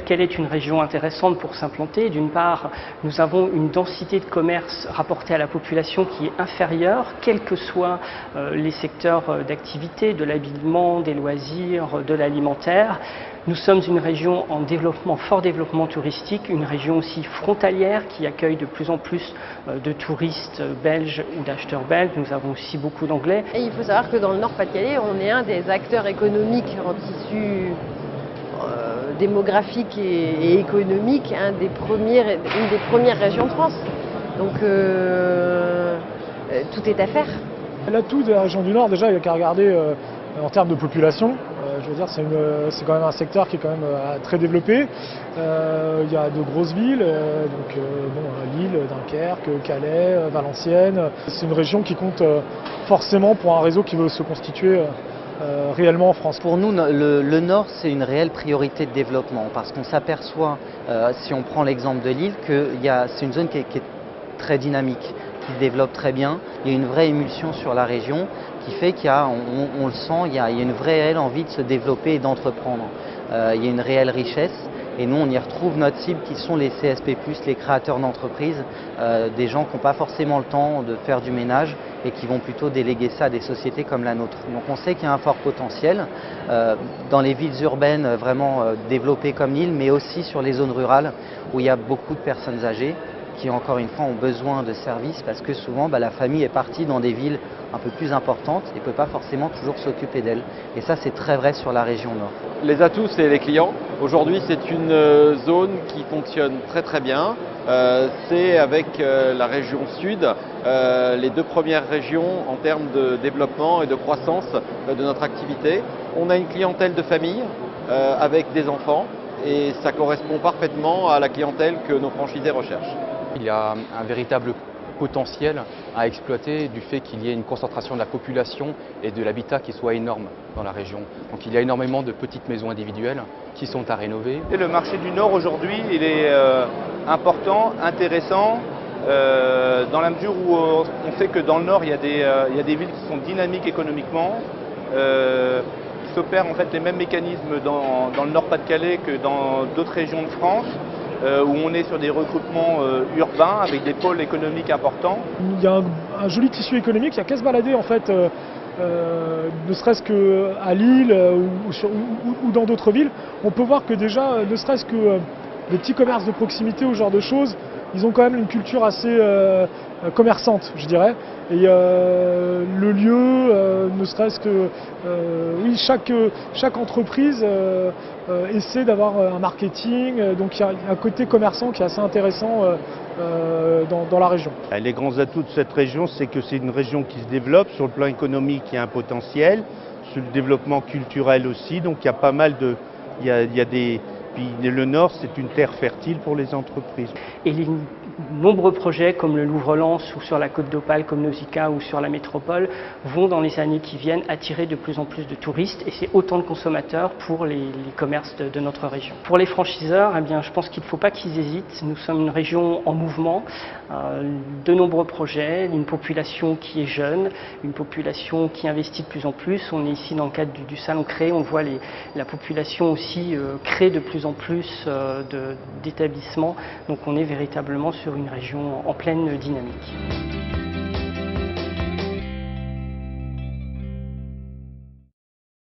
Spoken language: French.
Nord-Pas-de-Calais est une région intéressante pour s'implanter. D'une part, nous avons une densité de commerce rapportée à la population qui est inférieure, quels que soient les secteurs d'activité, de l'habillement, des loisirs, de l'alimentaire. Nous sommes une région en développement, fort développement touristique, une région aussi frontalière qui accueille de plus en plus de touristes belges ou d'acheteurs belges. Nous avons aussi beaucoup d'anglais. Et il faut savoir que dans le Nord-Pas-de-Calais, on est un des acteurs économiques en tissu démographique et économique, une des premières régions de France. Donc tout est à faire. L'atout de la région du Nord, déjà, il n'y a qu'à regarder en termes de population. Je veux dire, c'est quand même un secteur qui est quand même très développé. Il y a de grosses villes, Lille, Dunkerque, Calais, Valenciennes. C'est une région qui compte forcément pour un réseau qui veut se constituer réellement en France. Pour nous, le Nord, c'est une réelle priorité de développement parce qu'on s'aperçoit, si on prend l'exemple de Lille, que c'est une zone qui est très dynamique, qui se développe très bien. Il y a une vraie émulsion sur la région qui fait on le sent, il y a une vraie réelle envie de se développer et d'entreprendre. Il y a une réelle richesse. Et nous, on y retrouve notre cible qui sont les CSP+, les créateurs d'entreprises, des gens qui n'ont pas forcément le temps de faire du ménage et qui vont plutôt déléguer ça à des sociétés comme la nôtre. Donc on sait qu'il y a un fort potentiel dans les villes urbaines vraiment développées comme Lille, mais aussi sur les zones rurales où il y a beaucoup de personnes âgées qui, encore une fois, ont besoin de services parce que souvent, la famille est partie dans des villes un peu plus importantes et ne peut pas forcément toujours s'occuper d'elles. Et ça, c'est très vrai sur la région Nord. Les atouts, c'est les clients. Aujourd'hui, c'est une zone qui fonctionne très très bien. C'est avec la région Sud, les deux premières régions en termes de développement et de croissance de notre activité. On a une clientèle de famille avec des enfants et ça correspond parfaitement à la clientèle que nos franchisés recherchent. Il y a un véritable potentiel à exploiter du fait qu'il y ait une concentration de la population et de l'habitat qui soit énorme dans la région. Donc il y a énormément de petites maisons individuelles qui sont à rénover. Et le marché du Nord aujourd'hui, il est important, intéressant, dans la mesure où on sait que dans le Nord, il y a des villes qui sont dynamiques économiquement. Il s'opère en fait les mêmes mécanismes dans le Nord-Pas-de-Calais que dans d'autres régions de France. Où on est sur des regroupements urbains avec des pôles économiques importants. Il y a un joli tissu économique, il n'y a qu'à se balader en fait, ne serait-ce qu'à Lille ou dans d'autres villes. On peut voir que déjà, ne serait-ce que les petits commerces de proximité ou ce genre de choses, ils ont quand même une culture assez commerçante, je dirais. Et le lieu, ne serait-ce que... oui, chaque entreprise essaie d'avoir un marketing, donc il y a un côté commerçant qui est assez intéressant dans la région. Les grands atouts de cette région, c'est que c'est une région qui se développe. Sur le plan économique, il y a un potentiel. Sur le développement culturel aussi, donc il y a pas mal de... Puis le Nord, c'est une terre fertile pour les entreprises. Et les nombreux projets comme le Louvre-Lens ou sur la Côte d'Opale comme Nausicaa ou sur la métropole vont dans les années qui viennent attirer de plus en plus de touristes et c'est autant de consommateurs pour les commerces de notre région. Pour les franchiseurs, eh bien, je pense qu'il ne faut pas qu'ils hésitent. Nous sommes une région en mouvement, de nombreux projets, une population qui est jeune, une population qui investit de plus en plus. On est ici dans le cadre du salon Cré, on voit la population aussi créer de plus en plus d'établissements. Donc on est véritablement sur une région en pleine dynamique.